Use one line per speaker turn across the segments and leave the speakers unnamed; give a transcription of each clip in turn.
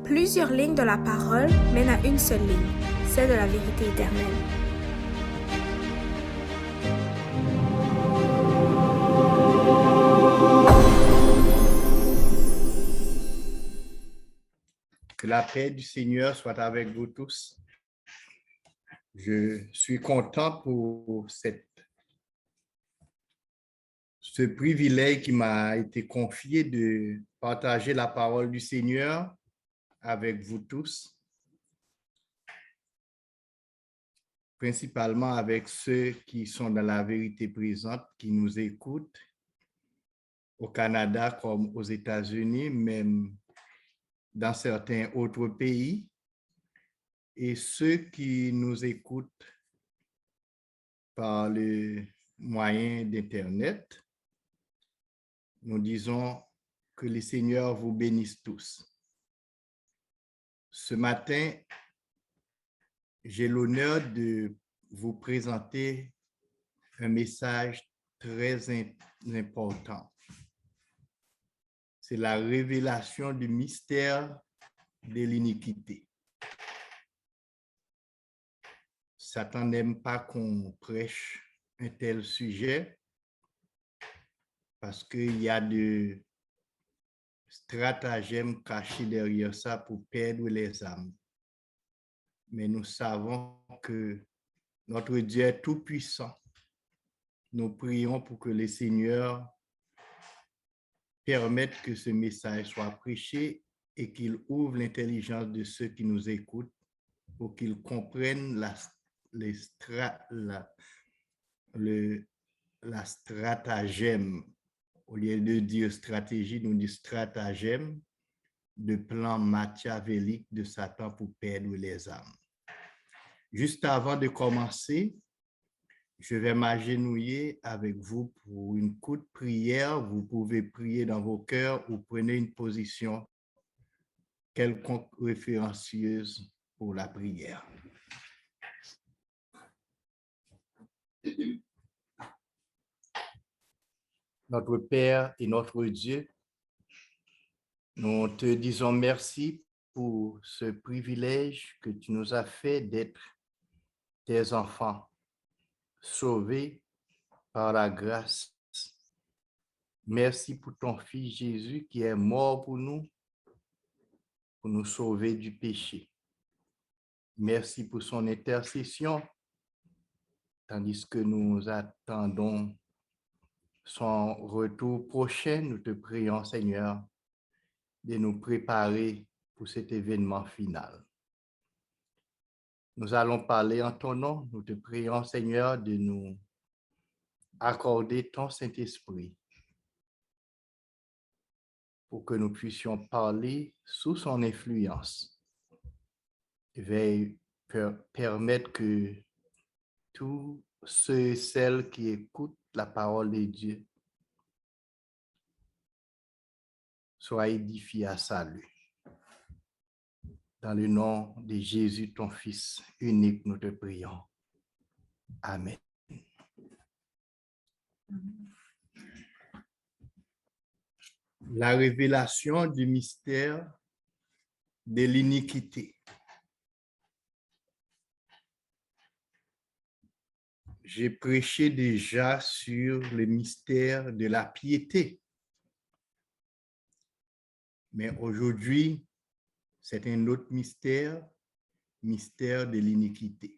Plusieurs lignes de la parole mènent à une seule ligne, celle de la vérité éternelle.
Que la paix du Seigneur soit avec vous tous. Je suis content pour ce privilège qui m'a été confié de partager la parole du Seigneur avec vous tous, principalement avec ceux qui sont dans la vérité présente, qui nous écoutent au Canada comme aux États-Unis, même dans certains autres pays, et ceux qui nous écoutent par le moyen d'Internet. Nous disons que le Seigneur vous bénisse tous. Ce matin, j'ai l'honneur de vous présenter un message très important. C'est la révélation du mystère de l'iniquité. Satan n'aime pas qu'on prêche un tel sujet parce qu'il y a de stratagèmes cachés derrière ça pour perdre les âmes. Mais nous savons que notre Dieu est tout-puissant. Nous prions pour que le Seigneur permette que ce message soit prêché et qu'il ouvre l'intelligence de ceux qui nous écoutent pour qu'ils comprennent la stratagème. Au lieu de dire stratégie, nous disons stratagème de plan machiavélique de Satan pour perdre les âmes. Juste avant de commencer, je vais m'agenouiller avec vous pour une courte prière. Vous pouvez prier dans vos cœurs ou prenez une position quelconque référencieuse pour la prière. Notre Père et notre Dieu, nous te disons merci pour ce privilège que tu nous as fait d'être tes enfants, sauvés par la grâce. Merci pour ton Fils Jésus qui est mort pour nous sauver du péché. Merci pour son intercession, tandis que nous attendons son retour prochain. Nous te prions, Seigneur, de nous préparer pour cet événement final. Nous allons parler en ton nom. Nous te prions, Seigneur, de nous accorder ton Saint-Esprit pour que nous puissions parler sous son influence. Veuille permettre que tous ceux et celles qui écoutent la parole de Dieu soient édifiés à salut. Dans le nom de Jésus, ton Fils unique, nous te prions. Amen. La révélation du mystère de l'iniquité. J'ai prêché déjà sur le mystère de la piété. Mais aujourd'hui, c'est un autre mystère de l'iniquité.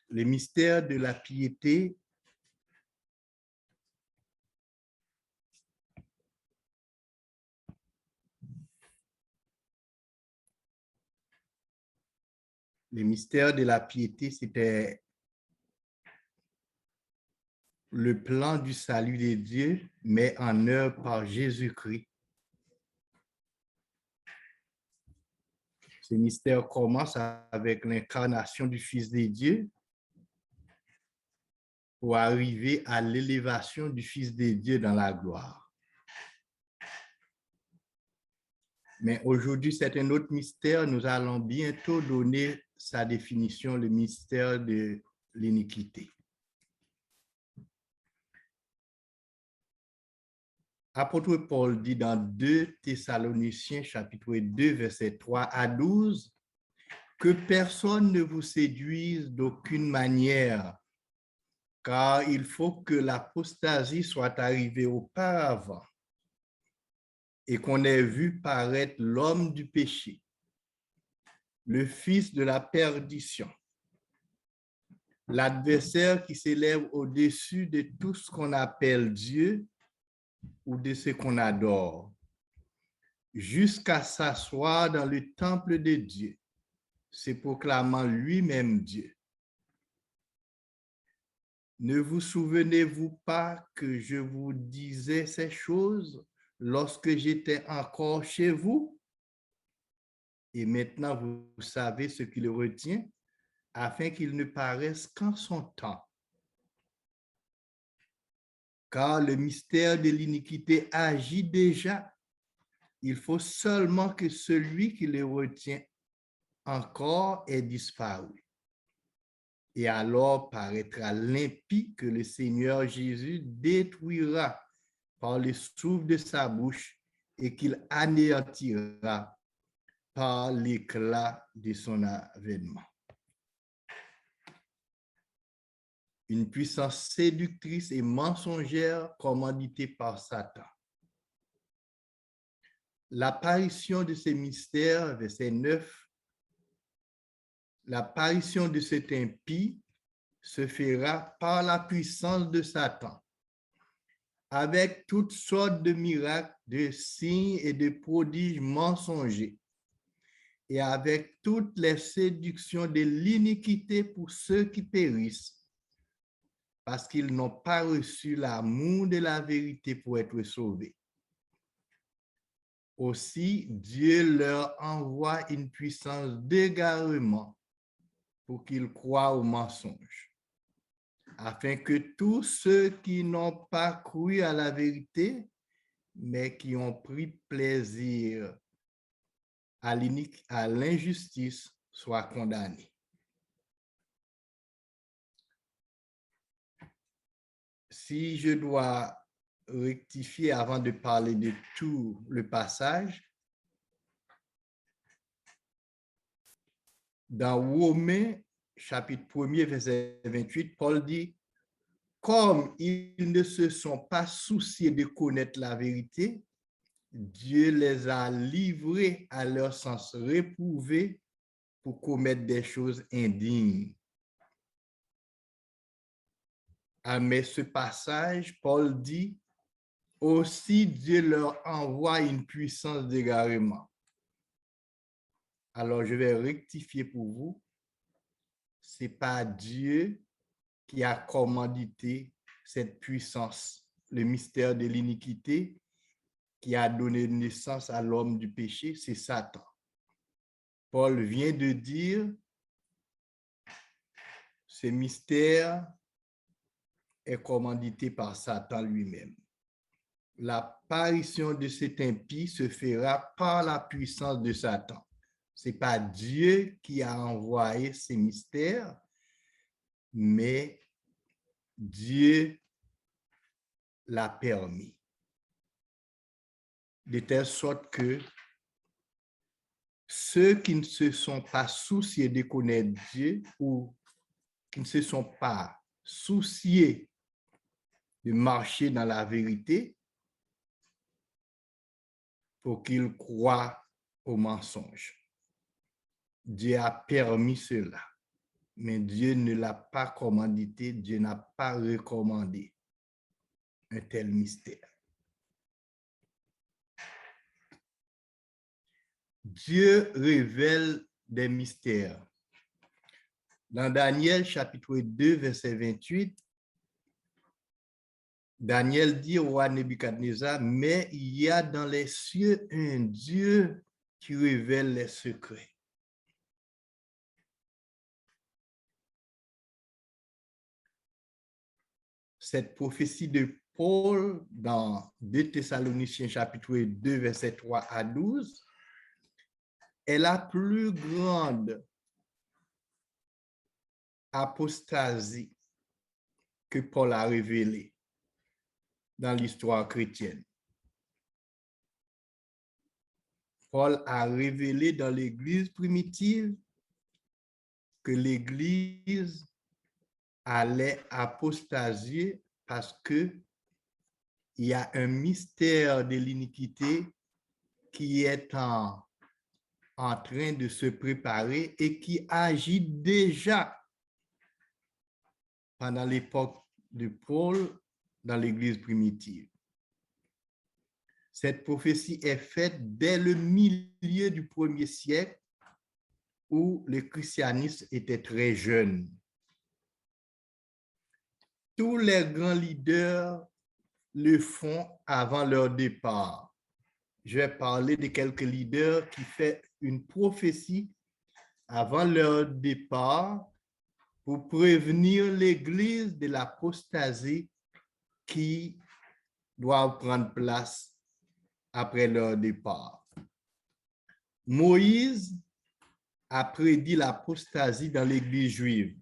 Le mystère de la piété c'était le plan du salut de Dieu, mis en œuvre par Jésus-Christ. Ce mystère commence avec l'incarnation du Fils de Dieu pour arriver à l'élévation du Fils de Dieu dans la gloire. Mais aujourd'hui, c'est un autre mystère. Nous allons bientôt donner sa définition, le mystère de l'iniquité. Apôtre Paul dit dans 2 Thessaloniciens chapitre 2 verset 3 à 12 que personne ne vous séduise d'aucune manière, car il faut que l'apostasie soit arrivée auparavant et qu'on ait vu paraître l'homme du péché, le fils de la perdition, l'adversaire qui s'élève au-dessus de tout ce qu'on appelle Dieu ou de ce qu'on adore, jusqu'à s'asseoir dans le temple de Dieu, se proclamant lui-même Dieu. Ne vous souvenez-vous pas que je vous disais ces choses lorsque j'étais encore chez vous? Et maintenant, vous savez ce qui le retient, afin qu'il ne paraisse qu'en son temps. Car le mystère de l'iniquité agit déjà. Il faut seulement que celui qui le retient encore ait disparu. Et alors paraîtra l'impie que le Seigneur Jésus détruira par le souffle de sa bouche et qu'il anéantira par l'éclat de son avènement. Une puissance séductrice et mensongère commanditée par Satan. L'apparition de ces mystères, verset 9, l'apparition de cet impie se fera par la puissance de Satan, avec toutes sortes de miracles, de signes et de prodiges mensongers, et avec toutes les séductions de l'iniquité pour ceux qui périssent, parce qu'ils n'ont pas reçu l'amour de la vérité pour être sauvés. Aussi, Dieu leur envoie une puissance d'égarement pour qu'ils croient au mensonge, afin que tous ceux qui n'ont pas cru à la vérité, mais qui ont pris plaisir à l'injustice, soient condamnés. Si je dois rectifier avant de parler de tout le passage, dans Romains, chapitre 1er, verset 28, Paul dit, comme ils ne se sont pas souciés de connaître la vérité, Dieu les a livrés à leur sens réprouvé pour commettre des choses indignes. Mais ce passage, Paul dit, aussi Dieu leur envoie une puissance d'égarement. Alors, je vais rectifier pour vous. Ce n'est pas Dieu qui a commandité cette puissance, le mystère de l'iniquité qui a donné naissance à l'homme du péché, c'est Satan. Paul vient de dire, ce mystère est commandité par Satan lui-même. L'apparition de cet impie se fera par la puissance de Satan. Ce n'est pas Dieu qui a envoyé ces mystères, mais Dieu l'a permis. De telle sorte que ceux qui ne se sont pas souciés de connaître Dieu ou qui ne se sont pas souciés de marcher dans la vérité, pour qu'ils croient au mensonge. Dieu a permis cela, mais Dieu ne l'a pas commandité, Dieu n'a pas recommandé un tel mystère. Dieu révèle des mystères. Dans Daniel chapitre 2, verset 28, Daniel dit au roi Nebuchadnezzar, mais il y a dans les cieux un Dieu qui révèle les secrets. Cette prophétie de Paul dans 2 Thessaloniciens chapitre 2, verset 3 à 12, est la plus grande apostasie que Paul a révélée dans l'histoire chrétienne. Paul a révélé dans l'Église primitive que l'Église allait apostasier parce que il y a un mystère de l'iniquité qui est en train de se préparer et qui agit déjà pendant l'époque de Paul dans l'Église primitive. Cette prophétie est faite dès le milieu du 1er siècle où le christianisme était très jeune. Tous les grands leaders le font avant leur départ. Je vais parler de quelques leaders qui font une prophétie avant leur départ pour prévenir l'Église de l'apostasie qui doit prendre place après leur départ. Moïse a prédit l'apostasie dans l'Église juive.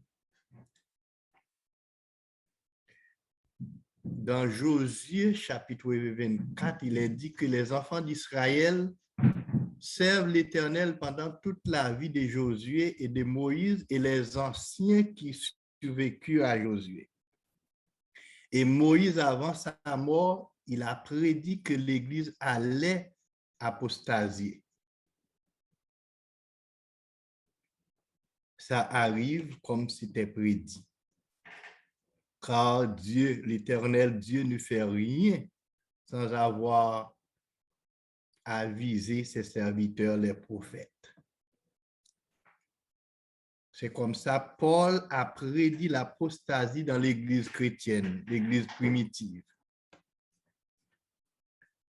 Dans Josué, chapitre 24, il est dit que les enfants d'Israël servent l'Éternel pendant toute la vie de Josué et de Moïse et les anciens qui survécurent à Josué. Et Moïse, avant sa mort, il a prédit que l'Église allait apostasier. Ça arrive comme c'était prédit. Car Dieu, l'Éternel Dieu, ne fait rien sans avoir avisé ses serviteurs, les prophètes. C'est comme ça, Paul a prédit l'apostasie dans l'Église chrétienne, l'Église primitive.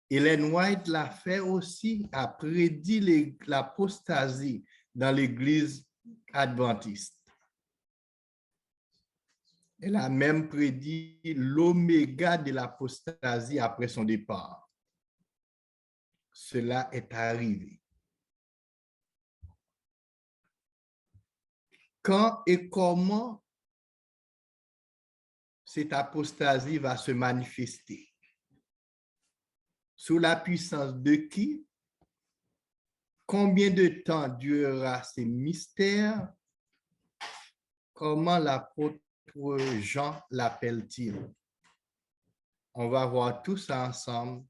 Ellen White l'a fait aussi, a prédit l'apostasie dans l'Église adventiste. Elle a même prédit l'oméga de l'apostasie après son départ. Cela est arrivé. Quand et comment cette apostasie va se manifester? Sous la puissance de qui? Combien de temps durera ces mystères? Comment l'apôtre Jean l'appelle-t-il? On va voir tout ça ensemble.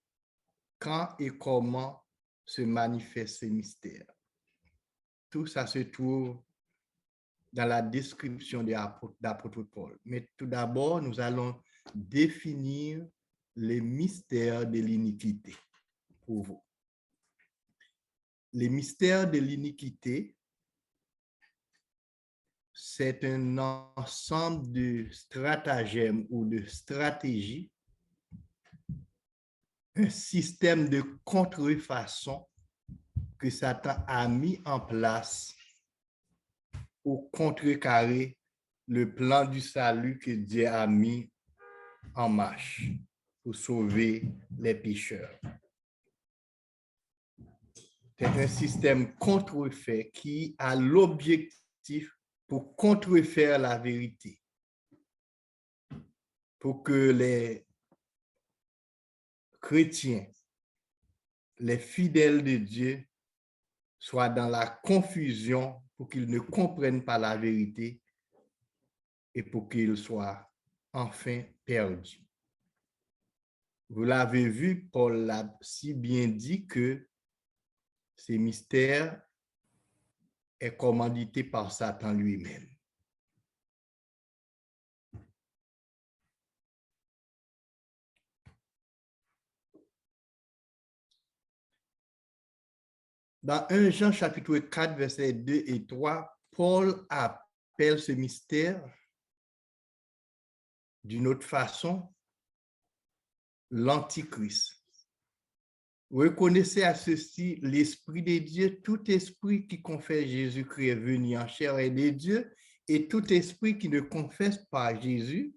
Quand et comment se manifestent ces mystères? Tout ça se trouve dans la description de l'apôtre Paul. Mais tout d'abord, nous allons définir les mystères de l'iniquité pour vous. Les mystères de l'iniquité, c'est un ensemble de stratagèmes ou de stratégies, un système de contrefaçon que Satan a mis en place pour contrecarrer le plan du salut que Dieu a mis en marche pour sauver les pécheurs. C'est un système contrefait qui a l'objectif pour contrefaire la vérité, pour que les chrétiens, les fidèles de Dieu, soient dans la confusion, pour qu'ils ne comprennent pas la vérité et pour qu'ils soient enfin perdus. Vous l'avez vu, Paul l'a si bien dit que ces mystères est commandité par Satan lui-même. Dans 1 Jean chapitre 4, versets 2 et 3, Paul appelle ce mystère d'une autre façon l'Antichrist. Reconnaissez à ceci l'Esprit de Dieu, tout esprit qui confesse Jésus-Christ est venu en chair est de Dieu, et tout esprit qui ne confesse pas Jésus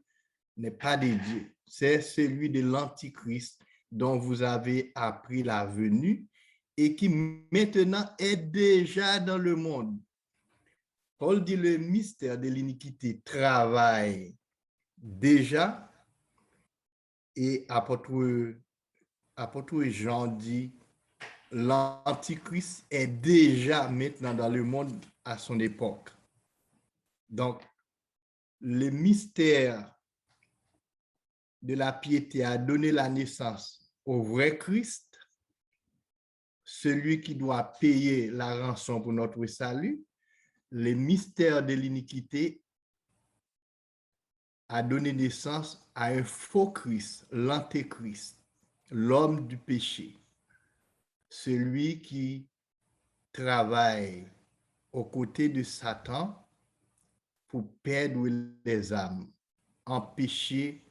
n'est pas de Dieu. C'est celui de l'Antichrist dont vous avez appris la venue et qui maintenant est déjà dans le monde. Paul dit le mystère de l'iniquité travaille déjà et apôtre Jean dit l'Antichrist est déjà maintenant dans le monde à son époque. Donc, le mystère de la piété a donné la naissance au vrai Christ, celui qui doit payer la rançon pour notre salut. Le mystère de l'iniquité a donné naissance à un faux Christ, l'antéchrist, l'homme du péché, celui qui travaille aux côtés de Satan pour perdre les âmes, empêcher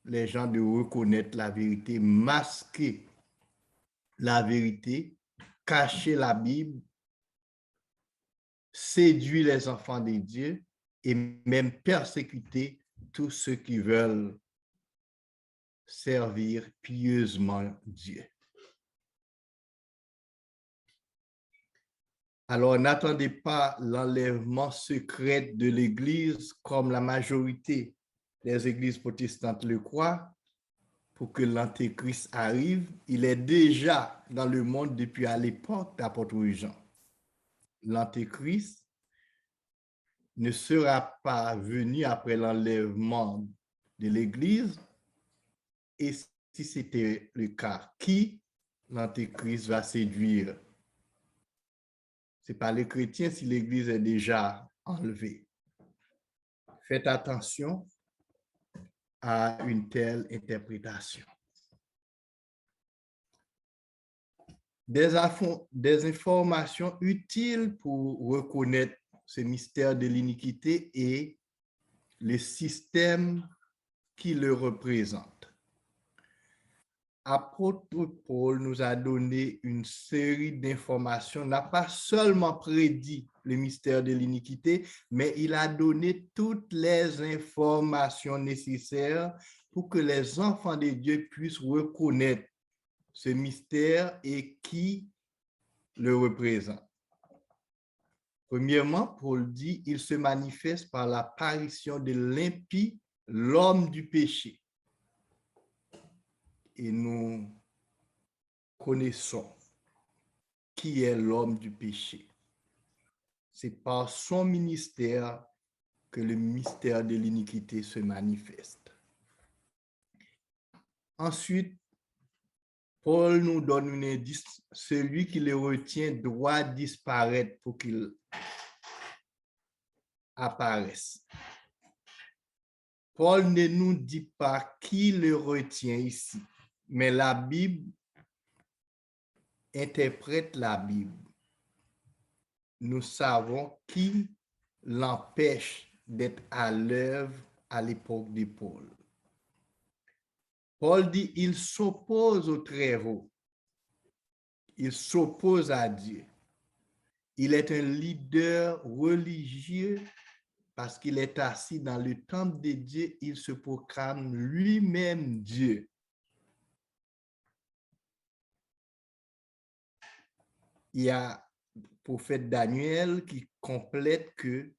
les gens de reconnaître la vérité, masquer la vérité, cacher la Bible, séduire les enfants de Dieu et même persécuter tous ceux qui veulent servir pieusement Dieu. Alors, n'attendez pas l'enlèvement secret de l'Église comme la majorité des églises protestantes le croient pour que l'Antéchrist arrive. Il est déjà dans le monde depuis à l'époque d'apôtre Jean. L'Antéchrist ne sera pas venu après l'enlèvement de l'Église. Et si c'était le cas, qui l'Antéchrist va séduire? Ce n'est pas les chrétiens si l'Église est déjà enlevée. Faites attention à une telle interprétation. Des informations utiles pour reconnaître ce mystère de l'iniquité et le système qui le représente. Apôtre Paul nous a donné une série d'informations, n'a pas seulement prédit le mystère de l'iniquité, mais il a donné toutes les informations nécessaires pour que les enfants de Dieu puissent reconnaître ce mystère et qui le représente. Premièrement, Paul dit, il se manifeste par l'apparition de l'impie, l'homme du péché. Et nous connaissons qui est l'homme du péché. C'est par son ministère que le mystère de l'iniquité se manifeste. Ensuite, Paul nous donne une indice, celui qui le retient doit disparaître pour qu'il apparaisse. Paul ne nous dit pas qui le retient ici, mais la Bible interprète la Bible. Nous savons qui l'empêche d'être à l'œuvre à l'époque de Paul. Paul dit, il s'oppose au Très-Haut. Il s'oppose à Dieu. Il est un leader religieux parce qu'il est assis dans le temple de Dieu. Il se proclame lui-même Dieu. Il y a le prophète Daniel qui complète que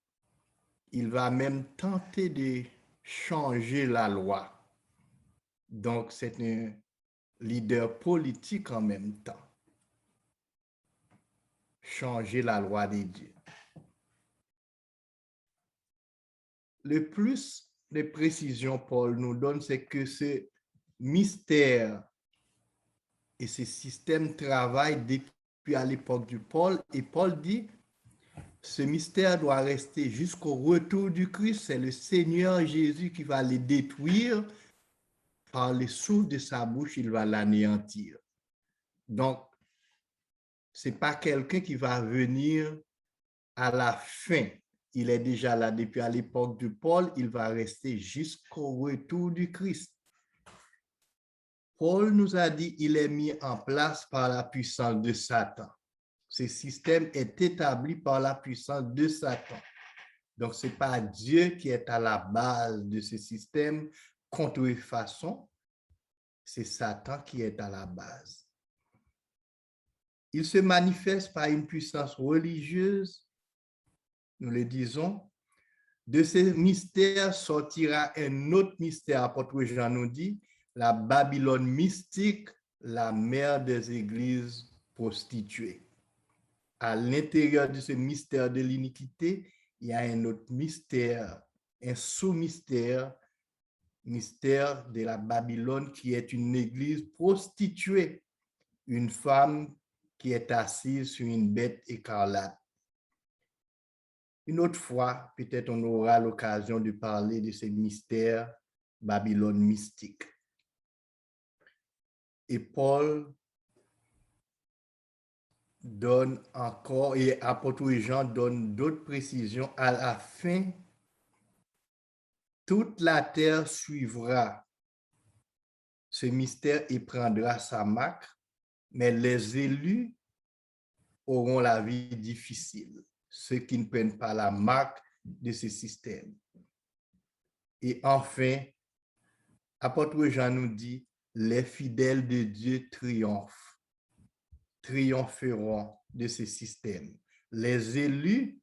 il va même tenter de changer la loi. Donc, c'est un leader politique en même temps. Changer la loi des dieux. Le plus de précision Paul nous donne, c'est que ce mystère et ce système travaillent depuis à l'époque du Paul. Et Paul dit, ce mystère doit rester jusqu'au retour du Christ. C'est le Seigneur Jésus qui va les détruire. Par le souffle de sa bouche, il va l'anéantir. Donc, ce n'est pas quelqu'un qui va venir à la fin. Il est déjà là depuis à l'époque de Paul. Il va rester jusqu'au retour du Christ. Paul nous a dit qu'il est mis en place par la puissance de Satan. Ce système est établi par la puissance de Satan. Donc, ce n'est pas Dieu qui est à la base de ce système contrefaçon, c'est Satan qui est à la base. Il se manifeste par une puissance religieuse nous le disons, de ces mystères sortira un autre mystère, apôtre Jean nous dit, la Babylone mystique, la mère des églises prostituées. À l'intérieur de ce mystère de l'iniquité, il y a un autre mystère, un sous-mystère, mystère de la Babylone qui est une église prostituée, une femme qui est assise sur une bête écarlate. Une autre fois, peut-être on aura l'occasion de parler de ces mystères Babylone mystique. Et Paul donne encore, et apôtre Jean donne d'autres précisions. À la fin, toute la terre suivra ce mystère et prendra sa marque, mais les élus auront la vie difficile, ceux qui ne prennent pas la marque de ce système. Et enfin, apôtre Jean nous dit, les fidèles de Dieu triompheront de ce système. Les élus,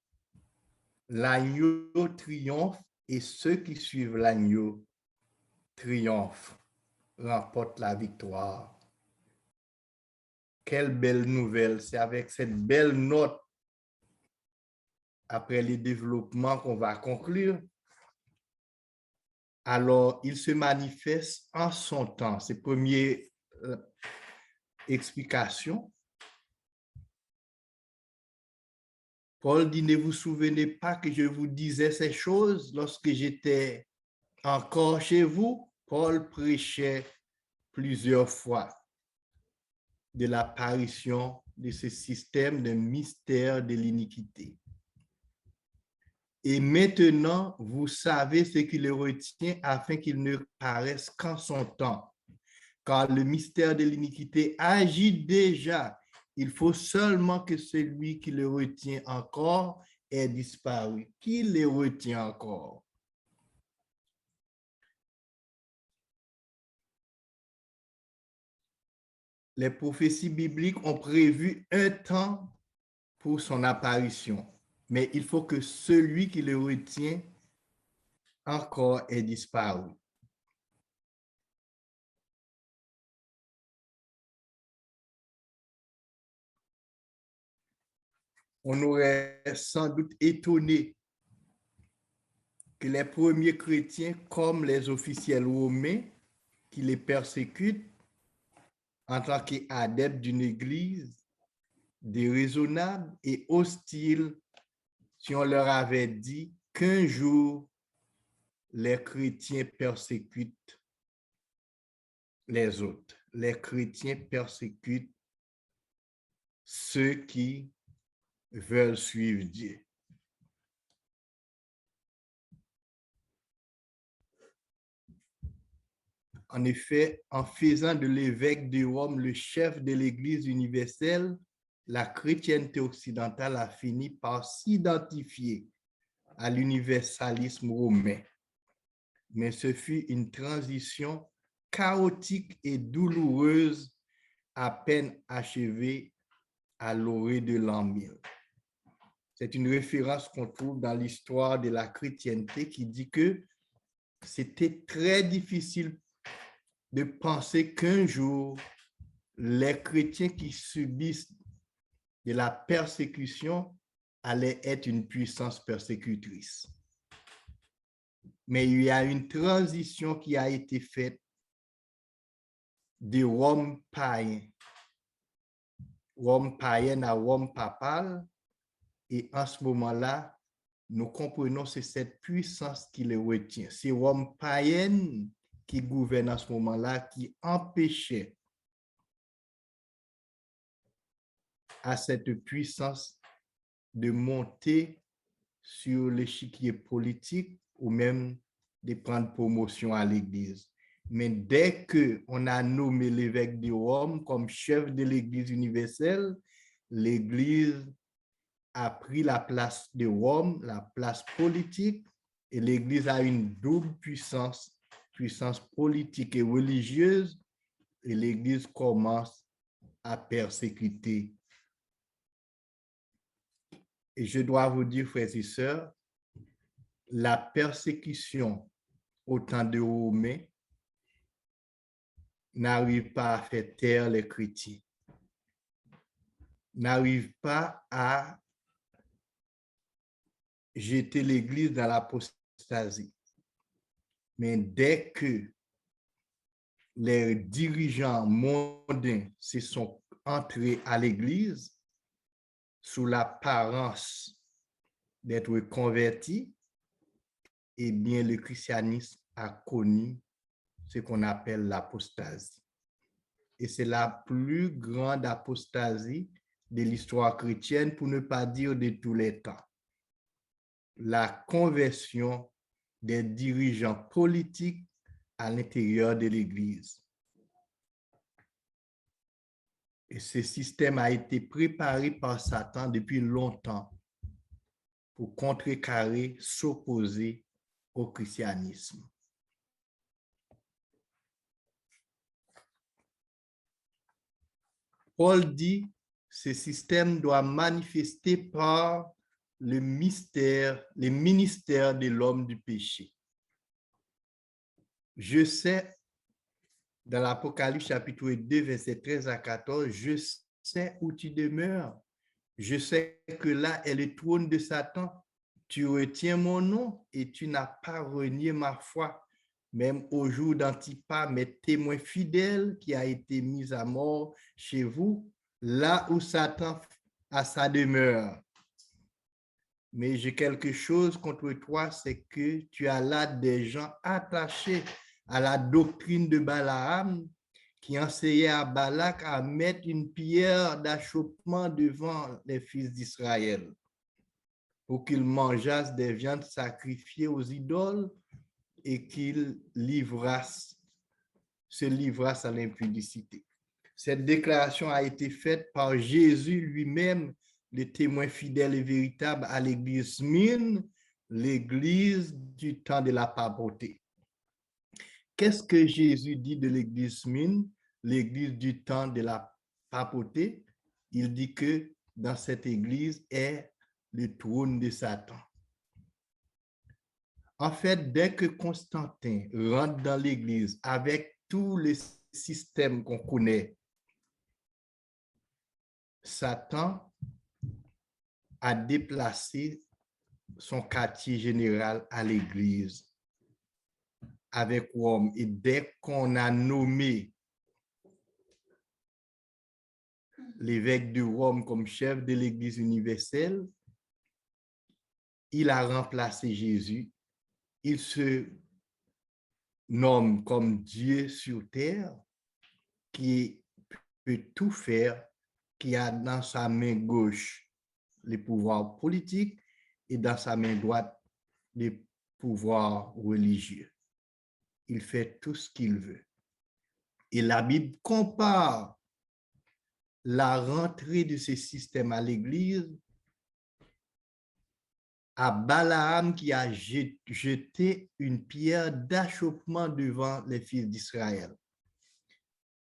l'agneau triomphe et ceux qui suivent l'agneau triomphent, remportent la victoire. Quelle belle nouvelle! C'est avec cette belle note, après les développements, qu'on va conclure. Alors, il se manifeste en son temps. Ces premières explications. Paul dit, ne vous souvenez pas que je vous disais ces choses lorsque j'étais encore chez vous? Paul prêchait plusieurs fois de l'apparition de ce système de mystère de l'iniquité. Et maintenant, vous savez ce qui le retient afin qu'il ne paraisse qu'en son temps. Car le mystère de l'iniquité agit déjà. Il faut seulement que celui qui le retient encore ait disparu. Qui le retient encore? Les prophéties bibliques ont prévu un temps pour son apparition, mais il faut que celui qui le retient encore ait disparu. On aurait sans doute étonné que les premiers chrétiens, comme les officiels romains qui les persécutent en tant qu'adeptes d'une église déraisonnable et hostile, si on leur avait dit qu'un jour, les chrétiens persécutent les autres. Les chrétiens persécutent ceux qui veulent suivre Dieu. En effet, en faisant de l'évêque de Rome le chef de l'Église universelle, la chrétienté occidentale a fini par s'identifier à l'universalisme romain. Mais ce fut une transition chaotique et douloureuse, à peine achevée à l'orée de l'an 1000. C'est une référence qu'on trouve dans l'histoire de la chrétienté qui dit que c'était très difficile de penser qu'un jour, les chrétiens qui subissent de la persécution allaient être une puissance persécutrice. Mais il y a une transition qui a été faite de Rome païen à Rome papale, et en ce moment-là, nous comprenons que c'est cette puissance qui le retient. C'est Rome païenne qui gouverne à ce moment-là, qui empêchait à cette puissance de monter sur l'échiquier politique ou même de prendre promotion à l'Église. Mais dès qu'on a nommé l'évêque de Rome comme chef de l'Église universelle, l'Église a pris la place de Rome, la place politique, et l'Église a une double puissance, puissance politique et religieuse, et l'Église commence à persécuter Et je dois vous dire, frères et sœurs, la persécution au temps de Romains n'arrive pas à faire taire les chrétiens, n'arrive pas à jeter l'Église dans l'apostasie. Mais dès que les dirigeants mondains se sont entrés à l'Église sous l'apparence d'être convertis, eh bien, le christianisme a connu ce qu'on appelle l'apostasie. Et c'est la plus grande apostasie de l'histoire chrétienne, pour ne pas dire de tous les temps. La conversion des dirigeants politiques à l'intérieur de l'Église. Et ce système a été préparé par Satan depuis longtemps pour contrecarrer, s'opposer au christianisme. Paul dit, ce système doit manifester par le mystère, le ministère de l'homme du péché. Je sais, dans l'Apocalypse chapitre 2, verset 13 à 14, je sais où tu demeures. Je sais que là est le trône de Satan. Tu retiens mon nom et tu n'as pas renié ma foi, même au jour d'Antipas, mes témoins fidèles qui a été mis à mort chez vous, là où Satan a sa demeure. Mais j'ai quelque chose contre toi, c'est que tu as là des gens attachés à la doctrine de Balaam, qui enseignait à Balak à mettre une pierre d'achoppement devant les fils d'Israël pour qu'ils mangeassent des viandes sacrifiées aux idoles et qu'ils se livrassent à l'impudicité. Cette déclaration a été faite par Jésus lui-même, le témoin fidèle et véritable à l'église Smyrne, l'église du temps de la papauté. Qu'est-ce que Jésus dit de l'église Smyrne, l'église du temps de la papauté? Il dit que dans cette église est le trône de Satan. En fait, dès que Constantin rentre dans l'église avec tous les systèmes qu'on connaît, Satan a déplacé son quartier général à l'église avec Rome. Et dès qu'on a nommé l'évêque de Rome comme chef de l'église universelle, il a remplacé Jésus. Il se nomme comme Dieu sur terre, qui peut tout faire, qui a dans sa main gauche les pouvoirs politiques et dans sa main droite les pouvoirs religieux. Il fait tout ce qu'il veut. Et la Bible compare la rentrée de ce système à l'Église à Balaam qui a jeté une pierre d'achoppement devant les fils d'Israël.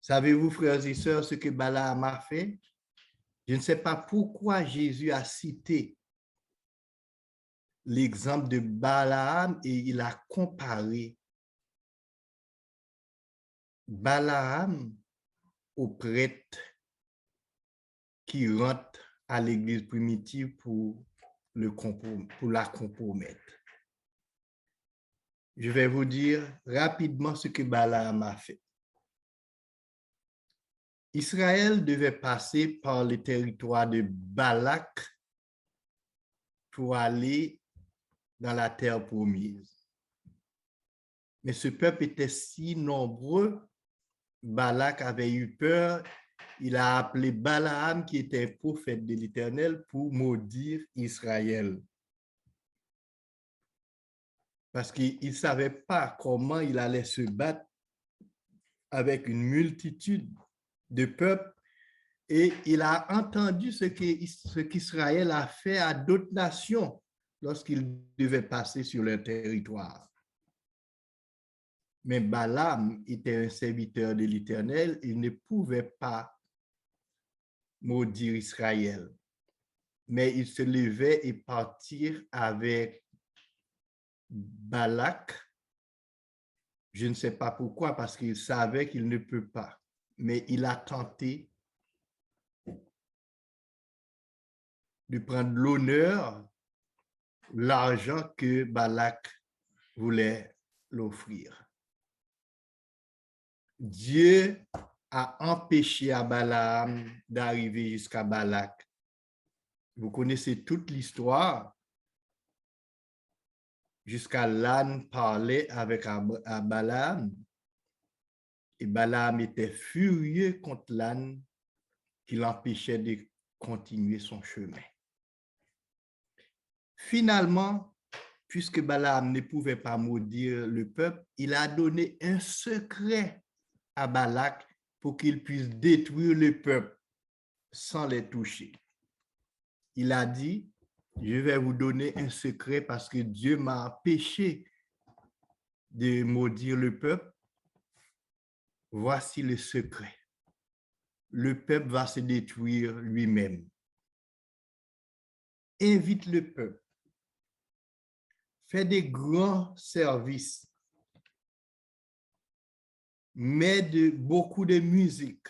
Savez-vous, frères et sœurs, ce que Balaam a fait? Je ne sais pas pourquoi Jésus a cité l'exemple de Balaam et il a comparé Balaam au prêtre qui rentre à l'église primitive pour la compromettre. Je vais vous dire rapidement ce que Balaam a fait. Israël devait passer par le territoire de Balak pour aller dans la terre promise. Mais ce peuple était si nombreux, Balak avait eu peur. Il a appelé Balaam, qui était un prophète de l'Éternel, pour maudire Israël. Parce qu'il ne savait pas comment il allait se battre avec une multitude de peuples. Et il a entendu ce qu'Israël a fait à d'autres nations lorsqu'il devait passer sur leur territoire. Mais Balaam était un serviteur de l'Éternel, il ne pouvait pas maudire Israël. mais il se levait et partir avec Balak. Je ne sais pas pourquoi, parce qu'il savait qu'il ne peut pas, mais il a tenté de prendre l'honneur, l'argent que Balak voulait l'offrir. Dieu a empêché à Balaam d'arriver jusqu'à Balak. Vous connaissez toute l'histoire. Jusqu'à l'âne parlait avec Balaam. Et Balaam était furieux contre l'âne qui l'empêchait de continuer son chemin. Finalement, puisque Balaam ne pouvait pas maudire le peuple, il a donné un secret à Balak pour qu'il puisse détruire le peuple sans les toucher. Il a dit, je vais vous donner un secret parce que Dieu m'a empêché de maudire le peuple. Voici le secret. Le peuple va se détruire lui-même. Invite le peuple. Fais des grands services. Mets beaucoup de musique.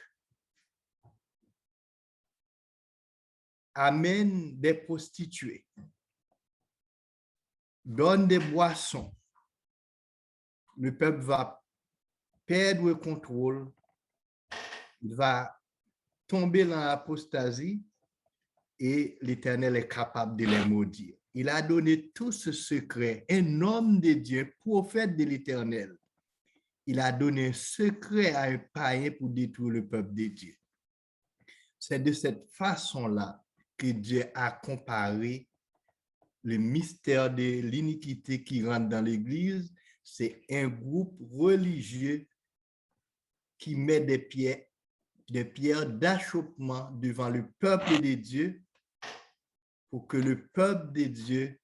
Amène des prostituées. Donne des boissons. Le peuple va perdre le contrôle. Il va tomber dans l'apostasie et l'Éternel est capable de les maudire. Il a donné tout ce secret. Un homme de Dieu, prophète de l'Éternel, il a donné un secret à un païen pour détruire le peuple de Dieu. C'est de cette façon-là que Dieu a comparé le mystère de l'iniquité qui rentre dans l'Église. C'est un groupe religieux qui met des pierres d'achoppement devant le peuple de Dieu pour que le peuple de Dieu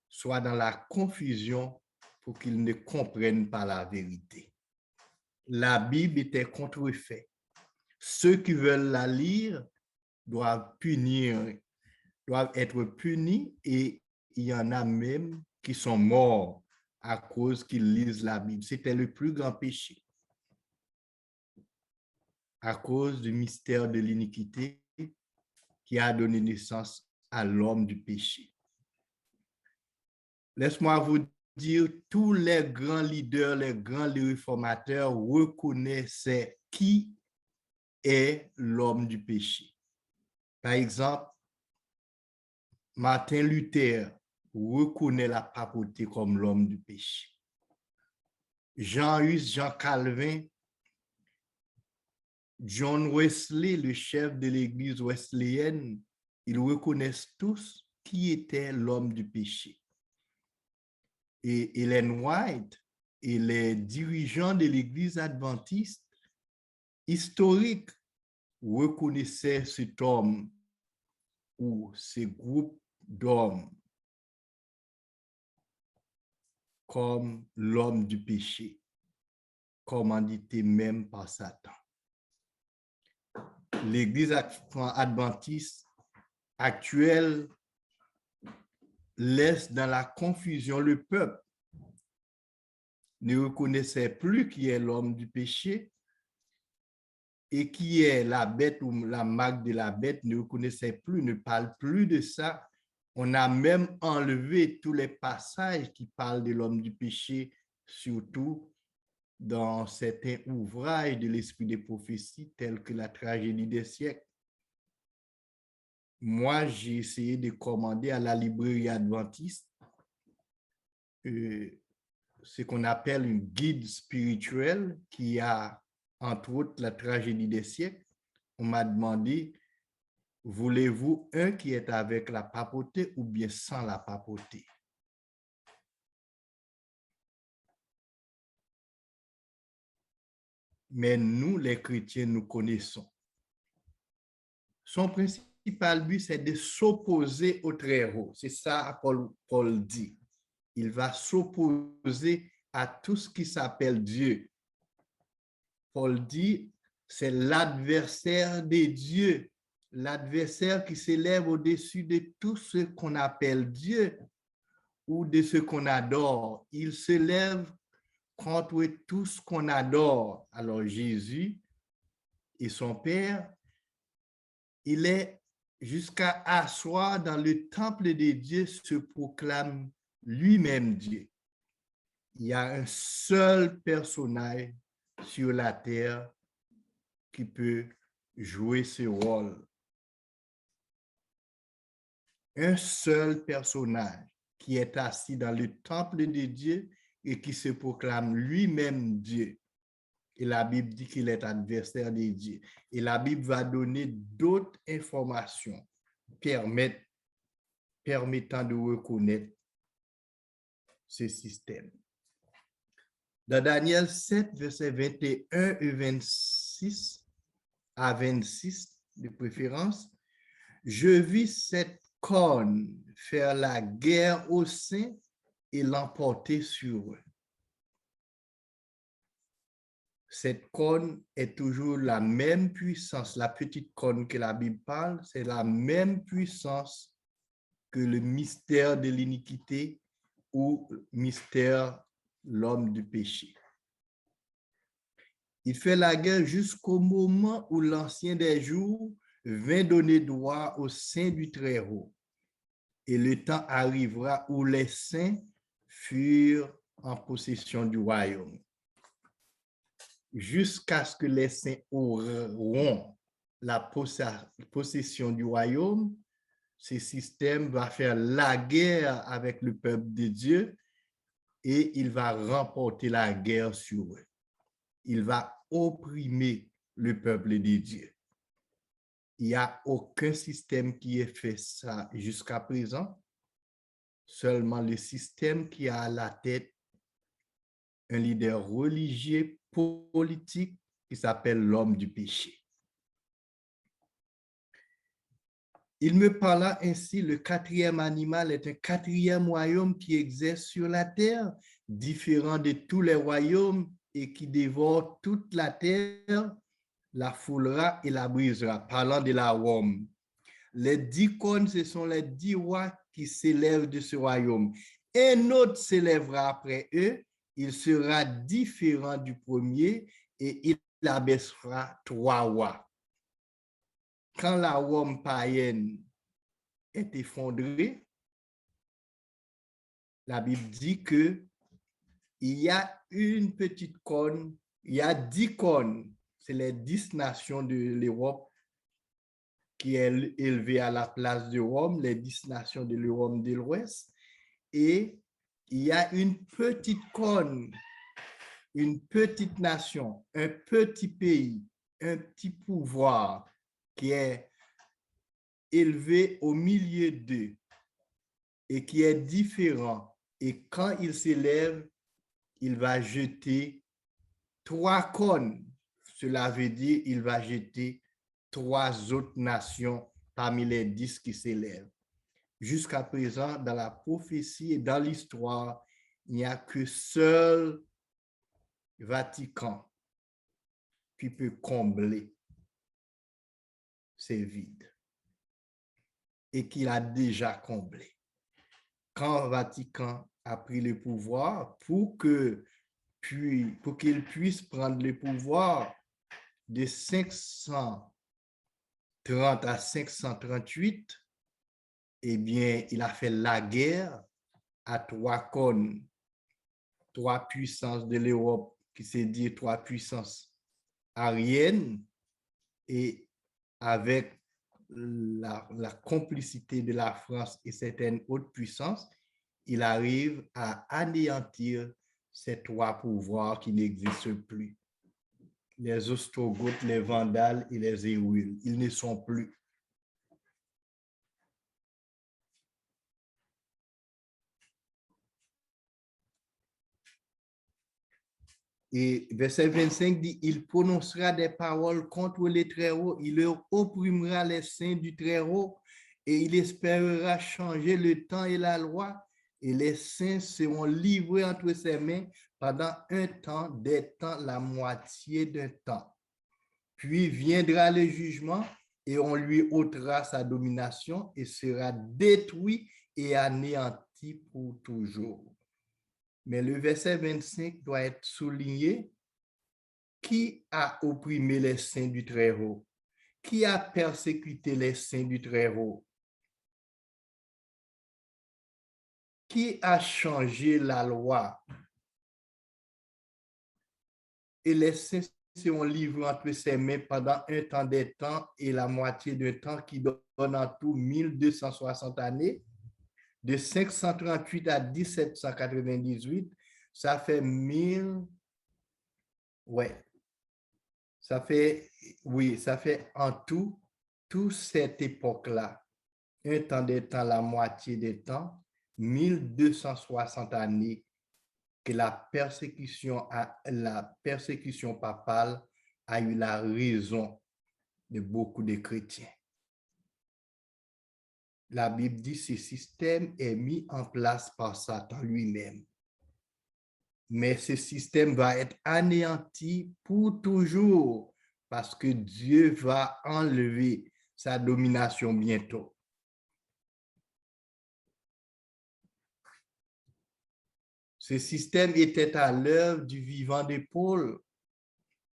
soit dans la confusion pour qu'ils ne comprennent pas la vérité. La Bible était contrefaite. Ceux qui veulent la lire doivent être punis et il y en a même qui sont morts à cause qu'ils lisent la Bible. C'était le plus grand péché. À cause du mystère de l'iniquité qui a donné naissance à l'homme du péché. Laisse-moi vous dire, tous les grands leaders, les grands réformateurs reconnaissaient qui est l'homme du péché. Par exemple, Martin Luther reconnaît la papauté comme l'homme du péché. Jean-Hus, Jean Calvin, John Wesley, le chef de l'église wesleyenne, ils reconnaissent tous qui était l'homme du péché. Et Ellen White et les dirigeants de l'église adventiste historique reconnaissaient cet homme ou ce groupe d'hommes comme l'homme du péché, commandité même par Satan. L'église adventiste actuelle laisse dans la confusion le peuple, ne reconnaissait plus qui est l'homme du péché et qui est la bête ou la marque de la bête, ne reconnaissait plus, ne parle plus de ça. On a même enlevé tous les passages qui parlent de l'homme du péché, surtout dans certains ouvrages de l'esprit des prophéties, tels que la tragédie des siècles. Moi, j'ai essayé de commander à la librairie adventiste ce qu'on appelle une guide spirituelle qui a, entre autres, la tragédie des siècles. On m'a demandé, voulez-vous un qui est avec la papauté ou bien sans la papauté? Mais nous, les chrétiens, nous connaissons. Son principal but, c'est de s'opposer au Très-Haut. C'est ça Paul dit. Il va s'opposer à tout ce qui s'appelle Dieu. Paul dit, c'est l'adversaire des dieux. l'adversaire qui s'élève au-dessus de tout ce qu'on appelle Dieu ou de ce qu'on adore. Il se lève contre tout ce qu'on adore. Alors Jésus et son Père, il est jusqu'à asseoir dans le temple de Dieu, se proclame lui-même Dieu. Il y a un seul personnage sur la terre qui peut jouer ce rôle. Un seul personnage qui est assis dans le temple de Dieu et qui se proclame lui-même Dieu. Et la Bible dit qu'il est adversaire de Dieu. Et la Bible va donner d'autres informations permettant de reconnaître ce système. Dans Daniel 7, versets 21 et 26 à 26 de préférence, je vis cette corne faire la guerre aux saints et l'emporter sur eux. Cette corne est toujours la même puissance. La petite corne que la Bible parle, c'est la même puissance que le mystère de l'iniquité ou mystère l'homme du péché. Il fait la guerre jusqu'au moment où l'Ancien des jours vint donner droit aux saints du Très-Haut. Et le temps arrivera où les saints furent en possession du royaume. Jusqu'à ce que les saints auront la possession du royaume, ce système va faire la guerre avec le peuple de Dieu et il va remporter la guerre sur eux. Il va opprimer le peuple de Dieu. Il n'y a aucun système qui ait fait ça jusqu'à présent. Seulement le système qui a à la tête un leader religieux politique qui s'appelle l'homme du péché. Il me parla ainsi, le quatrième animal est un quatrième royaume qui exerce sur la terre, différent de tous les royaumes et qui dévore toute la terre, la foulera et la brisera. Parlant de la Rome. Les 10 cônes, ce sont les 10 rois qui s'élèvent de ce royaume. Un autre s'élèvera après eux, il sera différent du premier et il abaissera 3 rois. Quand la Rome païenne est effondrée, la Bible dit que il y a une petite cône, il y a 10 cônes, c'est les 10 nations de l'Europe qui est élevée à la place de Rome, les 10 nations de l'Europe de l'Ouest, et il y a une petite cône, une petite nation, un petit pays, un petit pouvoir qui est élevé au milieu d'eux et qui est différent. Et quand il s'élève, il va jeter 3 cônes. Cela veut dire qu'il va jeter 3 autres nations parmi les 10 qui s'élèvent. Jusqu'à présent, dans la prophétie et dans l'histoire, il n'y a que seul Vatican qui peut combler ces vides et qu'il a déjà comblé. Quand Vatican a pris le pouvoir, pour qu'il puisse prendre le pouvoir de 530 à 538, eh bien, il a fait la guerre à 3 cônes, 3 puissances de l'Europe, qui s'est dit 3 puissances ariennes, et avec la complicité de la France et certaines autres puissances, il arrive à anéantir ces 3 pouvoirs qui n'existent plus. Les Ostrogoths, les Vandales et les Hérules, ils ne sont plus. Et verset 25 dit, il prononcera des paroles contre les Très-Hauts, il leur opprimera les saints du Très-Haut et il espérera changer le temps et la loi et les saints seront livrés entre ses mains pendant un temps, des temps, la moitié d'un temps. Puis viendra le jugement et on lui ôtera sa domination et sera détruit et anéanti pour toujours. Mais le verset 25 doit être souligné. Qui a opprimé les saints du Très-Haut? Qui a persécuté les saints du Très-Haut? Qui a changé la loi? Et les saints seront livrés entre ses mains pendant un temps des temps et la moitié d'un temps qui donne en tout 1260 années. De 538 à 1798, ça fait 1000, ouais, ça fait en tout, toute cette époque-là, un temps des temps, la moitié des temps, 1260 années que la persécution papale a eu la raison de beaucoup de chrétiens. La Bible dit que ce système est mis en place par Satan lui-même. Mais ce système va être anéanti pour toujours parce que Dieu va enlever sa domination bientôt. Ce système était à l'œuvre du vivant de Paul.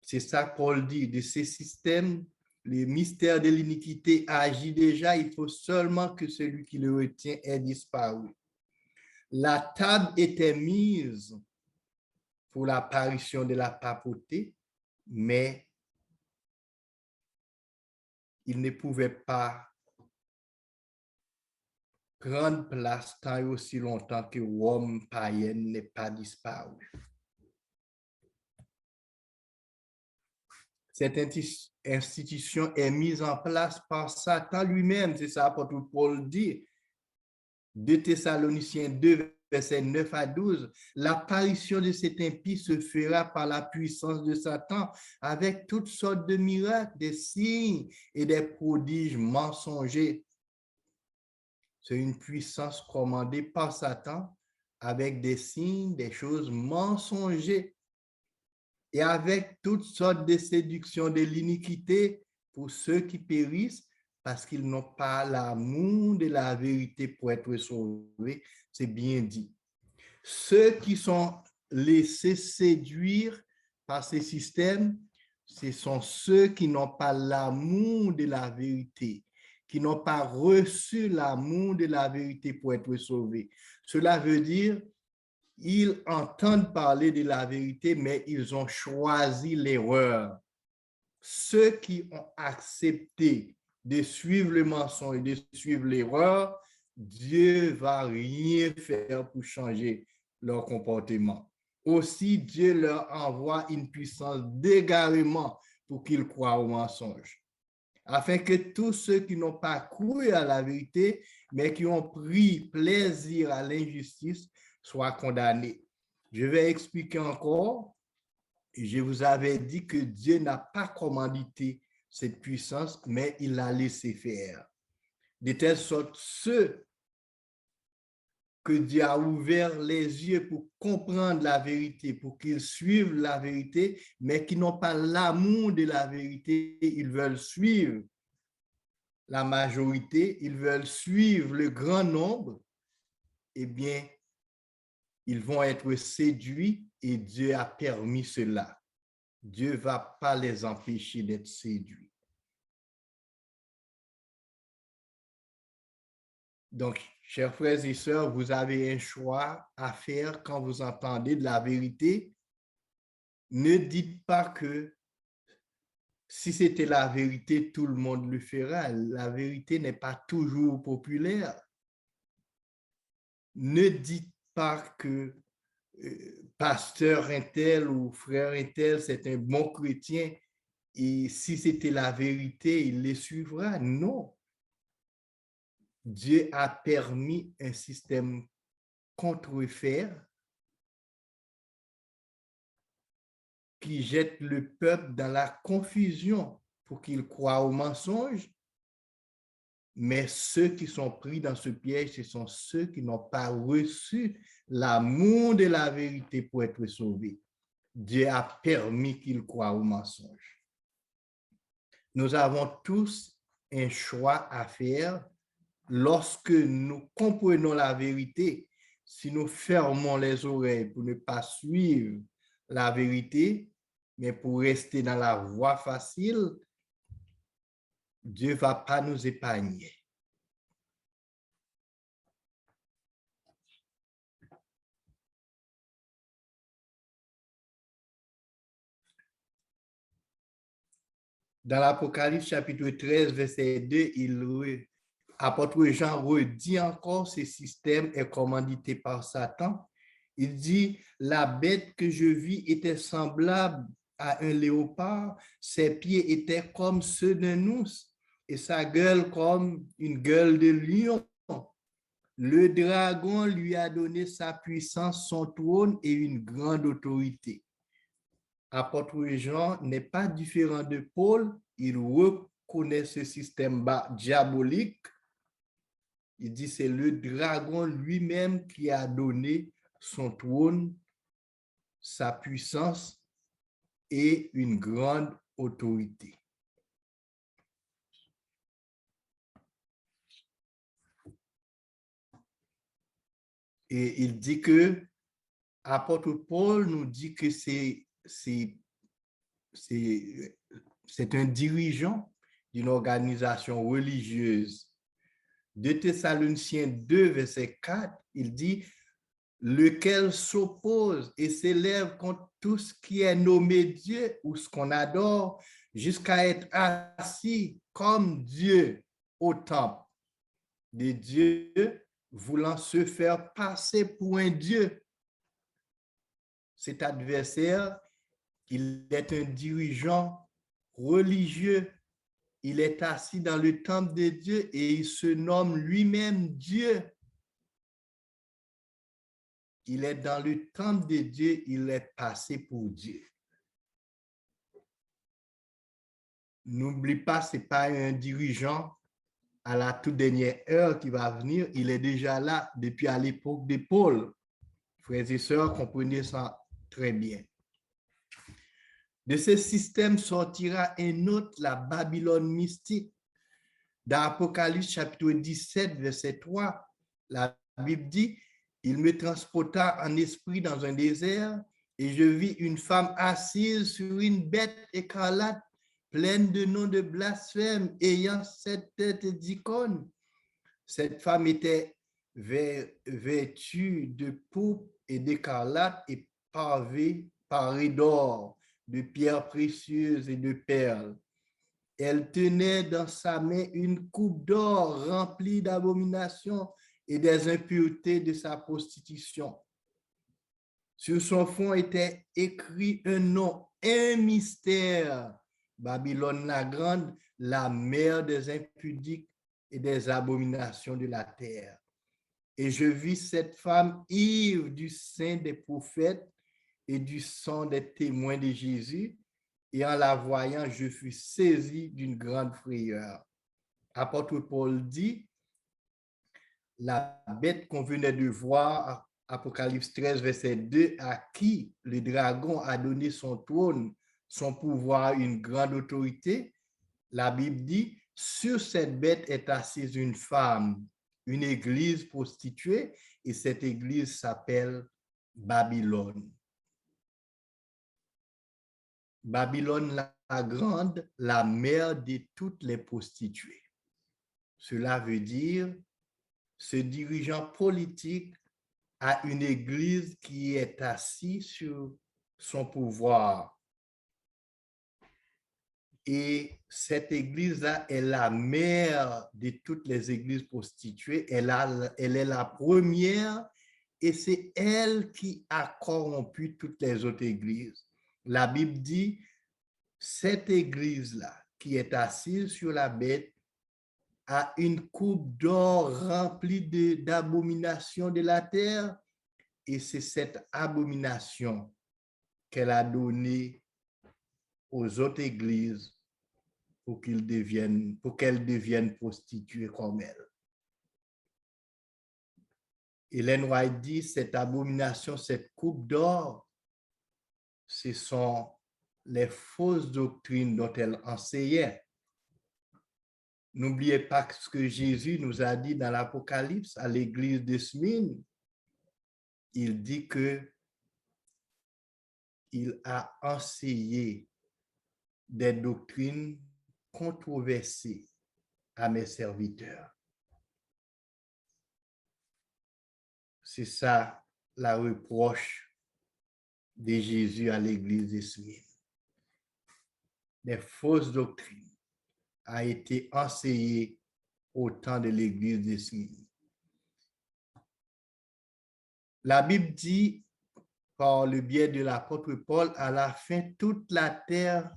C'est ça que Paul dit, de ce système, le mystère de l'iniquité agit déjà, il faut seulement que celui qui le retient ait disparu. La table était mise pour l'apparition de la papauté, mais il ne pouvait pas prendre place tant et aussi longtemps que Rome païenne n'est pas disparu. Cette institution est mise en place par Satan lui-même, c'est ça l'apôtre Paul dit. 2 Thessaloniciens 2, versets 9 à 12, l'apparition de cet impie se fera par la puissance de Satan avec toutes sortes de miracles, des signes et des prodiges mensongers. C'est une puissance commandée par Satan avec des signes, des choses mensongères et avec toutes sortes de séductions de l'iniquité pour ceux qui périssent parce qu'ils n'ont pas l'amour de la vérité pour être sauvés. C'est bien dit. Ceux qui sont laissés séduire par ces systèmes, ce sont ceux qui n'ont pas l'amour de la vérité, qui n'ont pas reçu l'amour de la vérité pour être sauvés. Cela veut dire ils entendent parler de la vérité, mais ils ont choisi l'erreur. Ceux qui ont accepté de suivre le mensonge et de suivre l'erreur, Dieu ne va rien faire pour changer leur comportement. Aussi, Dieu leur envoie une puissance d'égarement pour qu'ils croient au mensonge, afin que tous ceux qui n'ont pas cru à la vérité, mais qui ont pris plaisir à l'injustice, soient condamnés. Je vais expliquer encore. Je vous avais dit que Dieu n'a pas commandité cette puissance, mais il l'a laissé faire. De telle sorte, ceux que Dieu a ouvert les yeux pour comprendre la vérité, pour qu'ils suivent la vérité, mais qui n'ont pas l'amour de la vérité, ils veulent suivre la majorité, ils veulent suivre le grand nombre, eh bien, ils vont être séduits et Dieu a permis cela. Dieu ne va pas les empêcher d'être séduits. Donc, chers frères et sœurs, vous avez un choix à faire quand vous entendez de la vérité. Ne dites pas que si c'était la vérité, tout le monde le fera. La vérité n'est pas toujours populaire. Ne dites pas que pasteur un tel ou frère un tel, c'est un bon chrétien et si c'était la vérité, il les suivra. Non. Dieu a permis un système contrefait qui jette le peuple dans la confusion pour qu'il croie au mensonge. Mais ceux qui sont pris dans ce piège, ce sont ceux qui n'ont pas reçu l'amour de la vérité pour être sauvés. Dieu a permis qu'ils croient au mensonge. Nous avons tous un choix à faire. Lorsque nous comprenons la vérité, si nous fermons les oreilles pour ne pas suivre la vérité, mais pour rester dans la voie facile, Dieu ne va pas nous épargner. Dans l'Apocalypse chapitre 13, verset 2, apôtre Jean redit encore ce système est commandité par Satan. Il dit, la bête que je vis était semblable à un léopard, ses pieds étaient comme ceux d'un ours et sa gueule comme une gueule de lion. Le dragon lui a donné sa puissance, son trône et une grande autorité. Apôtre Jean n'est pas différent de Paul, il reconnaît ce système diabolique. Il dit c'est le dragon lui-même qui a donné son trône, sa puissance et une grande autorité. Et il dit que, apôtre Paul nous dit que c'est un dirigeant d'une organisation religieuse. 2 Thessaloniciens 2, verset 4, il dit, lequel s'oppose et s'élève contre tout ce qui est nommé Dieu ou ce qu'on adore, jusqu'à être assis comme Dieu au temple de Dieu, voulant se faire passer pour un Dieu. Cet adversaire, il est un dirigeant religieux. Il est assis dans le temple de Dieu et il se nomme lui-même Dieu. Il est dans le temple de Dieu, il est passé pour Dieu. N'oublie pas, ce n'est pas un dirigeant à la toute dernière heure qui va venir. Il est déjà là depuis à l'époque de Paul. Frères et sœurs, comprenez ça très bien. De ce système sortira un autre, la Babylone mystique. Dans Apocalypse chapitre 17, verset 3, la Bible dit, il me transporta en esprit dans un désert et je vis une femme assise sur une bête écarlate, pleine de noms de blasphème, ayant 7 têtes d'icônes. Cette femme était vêtue de pourpre et d'écarlate et parée d'or, de pierres précieuses et de perles. Elle tenait dans sa main une coupe d'or remplie d'abominations et des impuretés de sa prostitution. Sur son front était écrit un nom, un mystère, Babylone la grande, la mère des impudiques et des abominations de la terre. Et je vis cette femme ivre du sein des prophètes et du sang des témoins de Jésus, et en la voyant, je fus saisi d'une grande frayeur. Apôtre Paul dit, la bête qu'on venait de voir, Apocalypse 13, verset 2, à qui le dragon a donné son trône, son pouvoir, une grande autorité, la Bible dit, sur cette bête est assise une femme, une église prostituée, et cette église s'appelle Babylone. Babylone la grande, la mère de toutes les prostituées. Cela veut dire, ce dirigeant politique a une église qui est assise sur son pouvoir. Et cette église-là est la mère de toutes les églises prostituées. Elle est la première et c'est elle qui a corrompu toutes les autres églises. La Bible dit, cette église-là qui est assise sur la bête a une coupe d'or remplie d'abominations de la terre et c'est cette abomination qu'elle a donnée aux autres églises pour qu'elles deviennent prostituées comme elle. Ellen White dit, cette abomination, cette coupe d'or, ce sont les fausses doctrines dont elle enseignait. N'oubliez pas ce que Jésus nous a dit dans l'Apocalypse à l'église de Smyrne. Il dit que il a enseigné des doctrines controversées à mes serviteurs. C'est ça la reproche de Jésus à l'église de Smyrne. Des fausses doctrines a été enseignées au temps de l'église de Smyrne. La Bible dit, par le biais de l'apôtre Paul, à la fin, toute la terre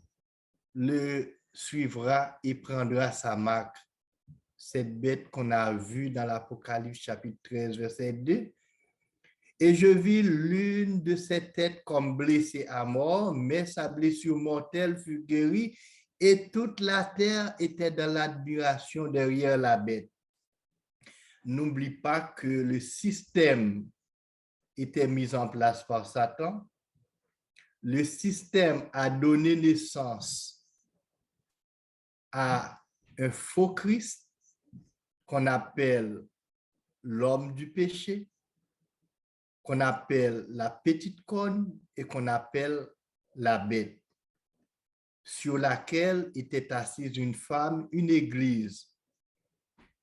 le suivra et prendra sa marque. Cette bête qu'on a vue dans l'Apocalypse chapitre 13, verset 2. Et je vis l'une de ses têtes comme blessée à mort, mais sa blessure mortelle fut guérie et toute la terre était dans l'admiration derrière la bête. N'oublie pas que le système était mis en place par Satan. Le système a donné naissance à un faux Christ qu'on appelle l'homme du péché, qu'on appelle la petite corne et qu'on appelle la bête, sur laquelle était assise une femme, une église.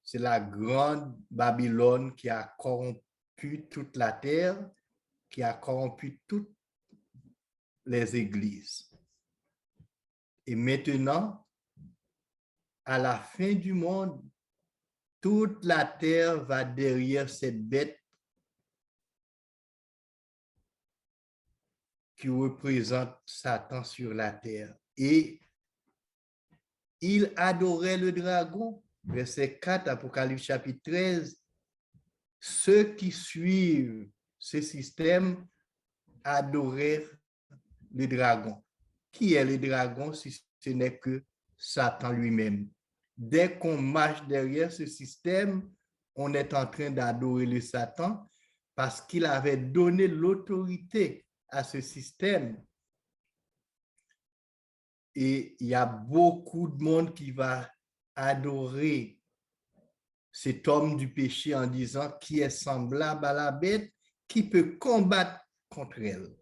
C'est la grande Babylone qui a corrompu toute la terre, qui a corrompu toutes les églises. Et maintenant, à la fin du monde, toute la terre va derrière cette bête qui représente Satan sur la terre. Et il adorait le dragon. Verset 4, Apocalypse chapitre 13. Ceux qui suivent ce système adoraient le dragon. Qui est le dragon si ce n'est que Satan lui-même? Dès qu'on marche derrière ce système, on est en train d'adorer le Satan parce qu'il avait donné l'autorité à ce système. Et il y a beaucoup de monde qui va adorer cet homme du péché en disant qui est semblable à la bête, qui peut combattre contre elle.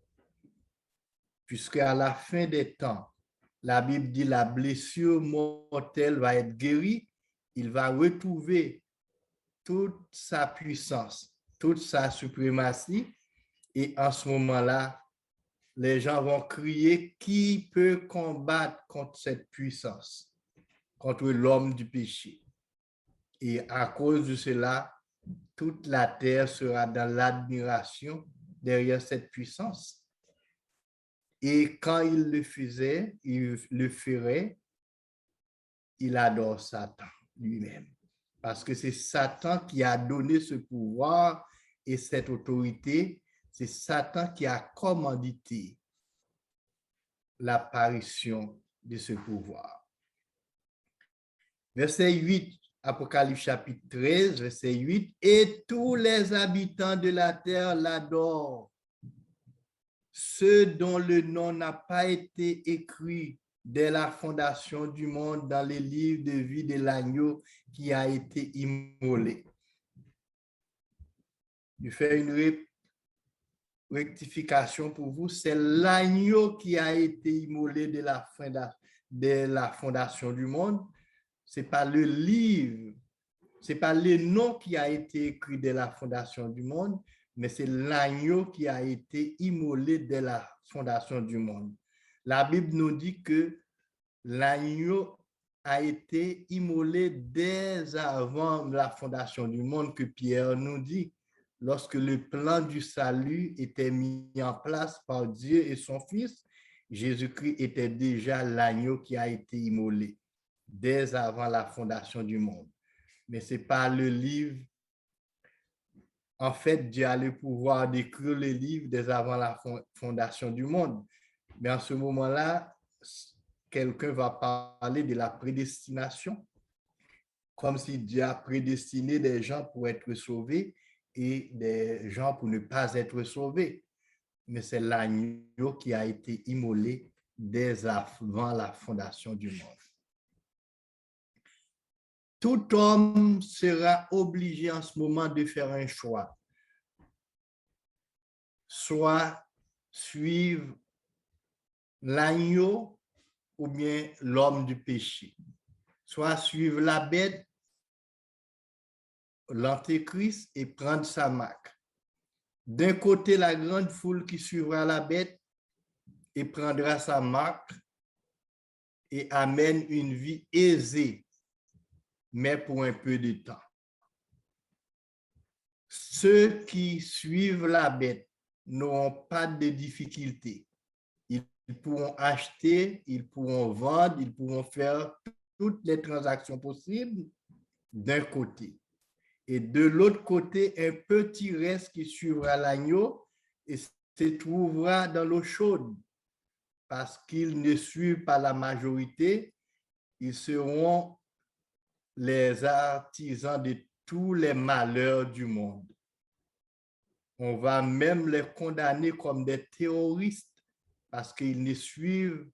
Puisque à la fin des temps, la Bible dit la blessure mortelle va être guérie, il va retrouver toute sa puissance, toute sa suprématie, et en ce moment-là, les gens vont crier qui peut combattre contre cette puissance, contre l'homme du péché. Et à cause de cela, toute la terre sera dans l'admiration derrière cette puissance. Et quand il le faisait, il le ferait, il adore Satan lui-même. Parce que c'est Satan qui a donné ce pouvoir et cette autorité. C'est Satan qui a commandité l'apparition de ce pouvoir. Verset 8, Apocalypse chapitre 13, verset 8, « Et tous les habitants de la terre l'adorent, ceux dont le nom n'a pas été écrit dès la fondation du monde dans les livres de vie de l'agneau qui a été immolé. » Je fais une rectification pour vous, c'est l'agneau qui a été immolé de la fondation du monde. Ce n'est pas le livre, ce n'est pas le nom qui a été écrit dès la fondation du monde, mais c'est l'agneau qui a été immolé dès la fondation du monde. La Bible nous dit que l'agneau a été immolé dès avant la fondation du monde, que Pierre nous dit, lorsque le plan du salut était mis en place par Dieu et son Fils, Jésus-Christ était déjà l'agneau qui a été immolé dès avant la fondation du monde. Mais ce n'est pas le livre. En fait, Dieu a le pouvoir d'écrire le livre dès avant la fondation du monde. Mais en ce moment-là, quelqu'un va parler de la prédestination, comme si Dieu a prédestiné des gens pour être sauvés et des gens pour ne pas être sauvés. Mais c'est l'agneau qui a été immolé dès avant la fondation du monde. Tout homme sera obligé en ce moment de faire un choix. Soit suivre l'agneau ou bien l'homme du péché. Soit suivre la bête, l'antéchrist et prendre sa marque. D'un côté, la grande foule qui suivra la bête et prendra sa marque et amène une vie aisée, mais pour un peu de temps. Ceux qui suivent la bête n'auront pas de difficultés. Ils pourront acheter, ils pourront vendre, ils pourront faire toutes les transactions possibles d'un côté. Et de l'autre côté, un petit reste qui suivra l'agneau et se trouvera dans l'eau chaude parce qu'ils ne suivent pas la majorité. Ils seront les artisans de tous les malheurs du monde. On va même les condamner comme des terroristes parce qu'ils ne suivent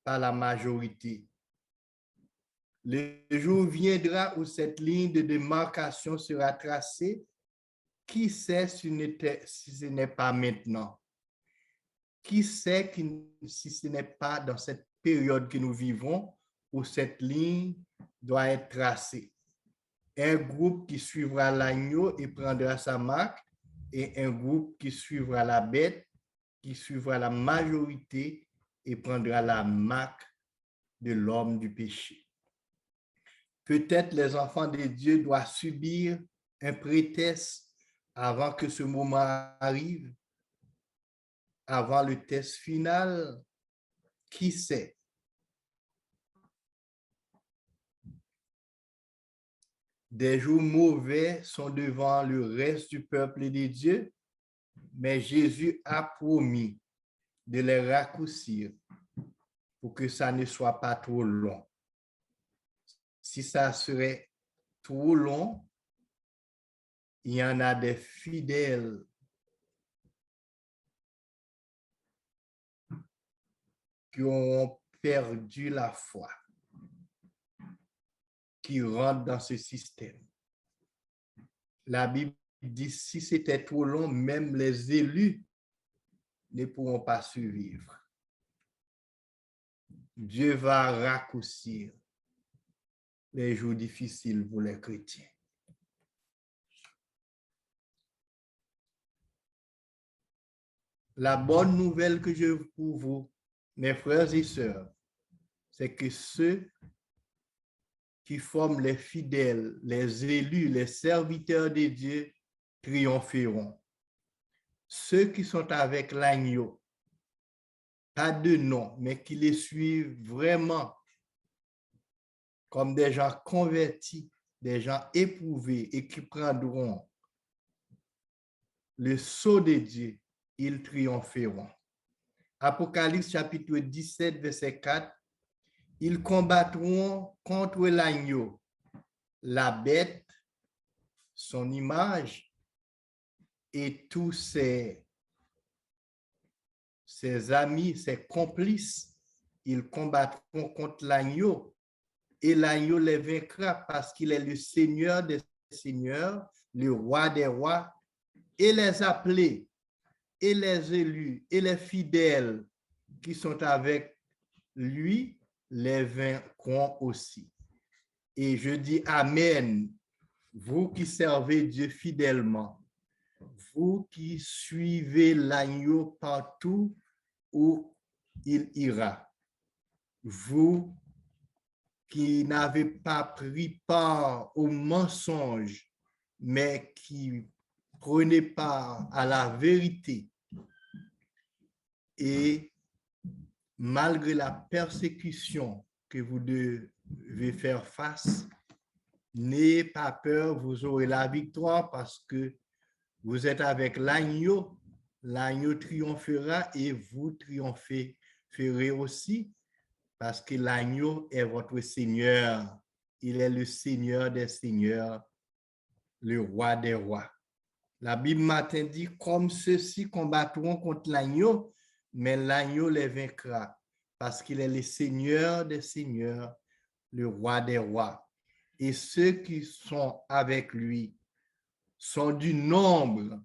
pas la majorité. Le jour viendra où cette ligne de démarcation sera tracée. Qui sait si ce n'est pas maintenant? Qui sait si ce n'est pas dans cette période que nous vivons où cette ligne doit être tracée? Un groupe qui suivra l'agneau et prendra sa marque, et un groupe qui suivra la bête, qui suivra la majorité et prendra la marque de l'homme du péché. Peut-être les enfants de Dieu doivent subir un pré-test avant que ce moment arrive, avant le test final. Qui sait? Des jours mauvais sont devant le reste du peuple de Dieu, mais Jésus a promis de les raccourcir pour que ça ne soit pas trop long. Si ça serait trop long, il y en a des fidèles qui ont perdu la foi, qui rentrent dans ce système. La Bible dit, si c'était trop long, même les élus ne pourront pas survivre. Dieu va raccourcir les jours difficiles pour les chrétiens. La bonne nouvelle que j'ai pour vous, mes frères et sœurs, c'est que ceux qui forment les fidèles, les élus, les serviteurs de Dieu triompheront. Ceux qui sont avec l'agneau, pas de nom, mais qui les suivent vraiment comme des gens convertis, des gens éprouvés et qui prendront le sceau de Dieu, ils triompheront. Apocalypse chapitre 17, verset 4, ils combattront contre l'agneau, la bête, son image et tous ses amis, ses complices. Ils combattront contre l'agneau et l'agneau les vaincra parce qu'il est le Seigneur des seigneurs, le roi des rois, et les appelés, et les élus, et les fidèles qui sont avec lui, les vaincront aussi. Et je dis Amen, vous qui servez Dieu fidèlement, vous qui suivez l'agneau partout où il ira, vous qui n'avez pas pris part au mensonge, mais qui prenez part à la vérité, et malgré la persécution que vous devez faire face, n'ayez pas peur, vous aurez la victoire parce que vous êtes avec l'agneau. L'agneau triomphera et vous triompherez aussi parce que l'agneau est votre Seigneur. Il est le Seigneur des seigneurs, le roi des rois. La Bible matin dit, comme ceux-ci combattront contre l'agneau, mais l'agneau les vaincra parce qu'il est le Seigneur des seigneurs, le roi des rois. et ceux qui sont avec lui sont du nombre.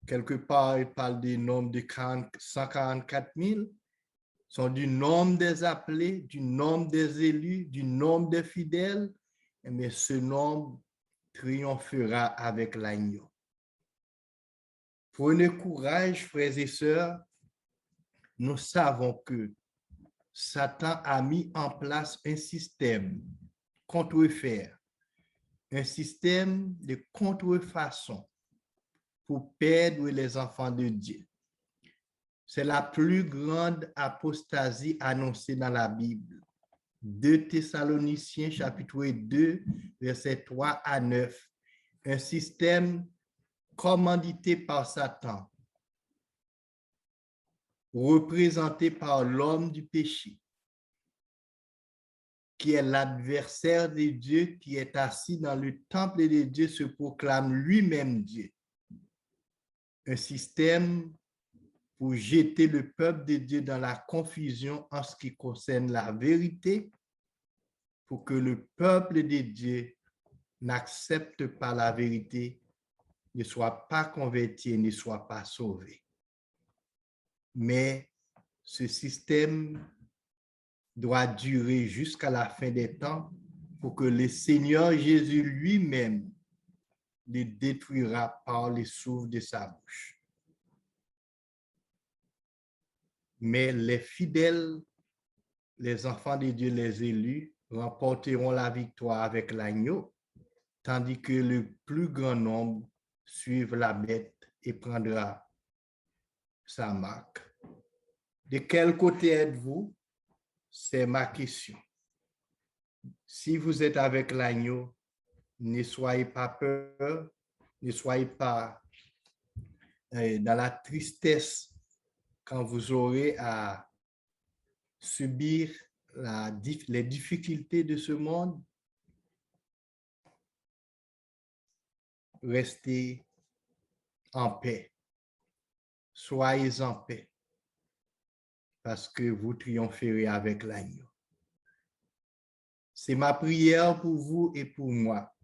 Quelque part, il parle du nombre de 144 000, sont du nombre des appelés, du nombre des élus, du nombre des fidèles, mais ce nombre triomphera avec l'agneau. Prenez courage, frères et sœurs, nous savons que Satan a mis en place un système contrefaire, un système de contrefaçon pour perdre les enfants de Dieu. C'est la plus grande apostasie annoncée dans la Bible. 2 Thessaloniciens chapitre 2, versets 3 à 9. Un système commandité par Satan, représenté par l'homme du péché, qui est l'adversaire de Dieu, qui est assis dans le temple de Dieu, se proclame lui-même Dieu. Un système pour jeter le peuple de Dieu dans la confusion en ce qui concerne la vérité, pour que le peuple de Dieu n'accepte pas la vérité, ne soit pas converti et ne soit pas sauvé. Mais ce système doit durer jusqu'à la fin des temps pour que le Seigneur Jésus lui-même le détruira par le souffle de sa bouche. Mais les fidèles, les enfants de Dieu, les élus, remporteront la victoire avec l'agneau, tandis que le plus grand nombre suivent la bête et prendra sa marque. De quel côté êtes-vous? C'est ma question. Si vous êtes avec l'agneau, ne soyez pas peur, ne soyez pas dans la tristesse quand vous aurez à subir les difficultés de ce monde. Restez en paix. Soyez en paix parce que vous triompherez avec l'agneau. C'est ma prière pour vous et pour moi.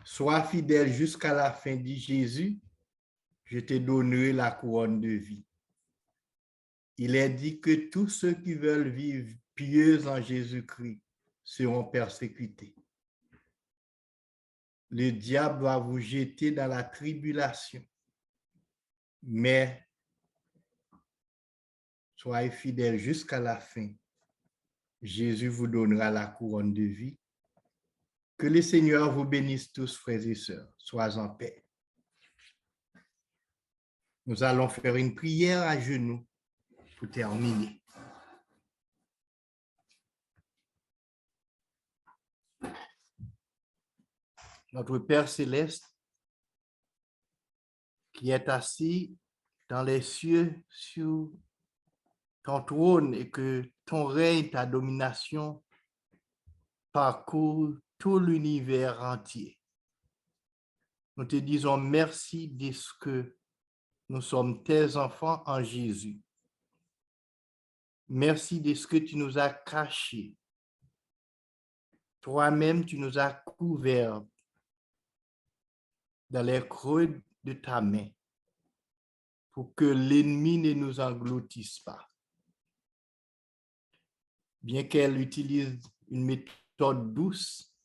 Sois fidèle jusqu'à la fin, dit Jésus, je te donnerai la couronne de vie. Il est dit que tous ceux qui veulent vivre pieux en Jésus-Christ seront persécutés. Le diable va vous jeter dans la tribulation, mais soyez fidèles jusqu'à la fin. Jésus vous donnera la couronne de vie. Que le Seigneur vous bénisse tous, frères et sœurs. Soyez en paix. Nous allons faire une prière à genoux pour terminer. Notre Père céleste, qui est assis dans les cieux sur ton trône et que ton règne, ta domination parcourt tout l'univers entier. Nous te disons merci de ce que nous sommes tes enfants en Jésus. Merci de ce que tu nous as cachés. Toi-même, tu nous as couverts dans les creux de ta main pour que l'ennemi ne nous engloutisse pas. Bien qu'elle utilise une méthode douce,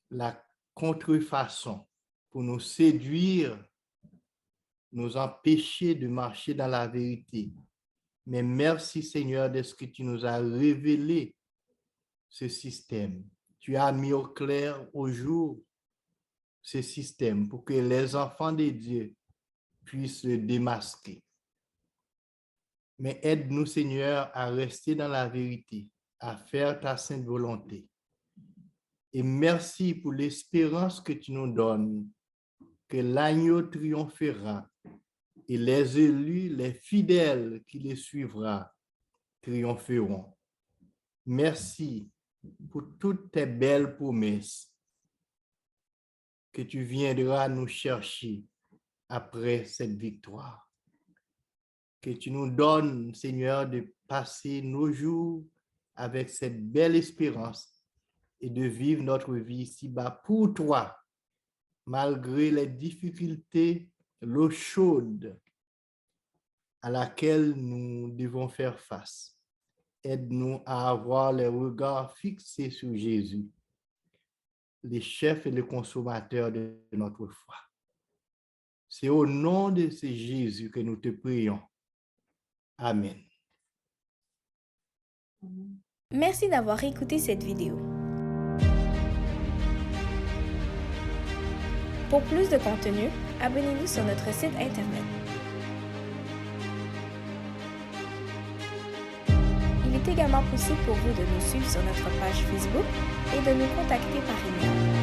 la contrefaçon pour nous séduire, nous empêcher de marcher dans la vérité. Mais merci Seigneur de ce que tu nous as révélé ce système. Tu as mis au clair au jour ce système pour que les enfants de Dieu puissent le démasquer. Mais aide-nous Seigneur à rester dans la vérité, à faire ta sainte volonté. Et merci pour l'espérance que tu nous donnes, que l'agneau triomphera et les élus, les fidèles qui les suivront, triompheront. Merci pour toutes tes belles promesses que tu viendras nous chercher après cette victoire. Que tu nous donnes, Seigneur, de passer nos jours avec cette belle espérance et de vivre notre vie ici-bas pour toi, malgré les difficultés, l'eau chaude à laquelle nous devons faire face. Aide-nous à avoir les regards fixés sur Jésus, le chef et le consommateur de notre foi. C'est au nom de ce Jésus que nous te prions. Amen.
Merci d'avoir écouté cette vidéo. Pour plus de contenu, abonnez-vous sur notre site Internet. Il est également possible pour vous de nous suivre sur notre page Facebook et de nous contacter par email.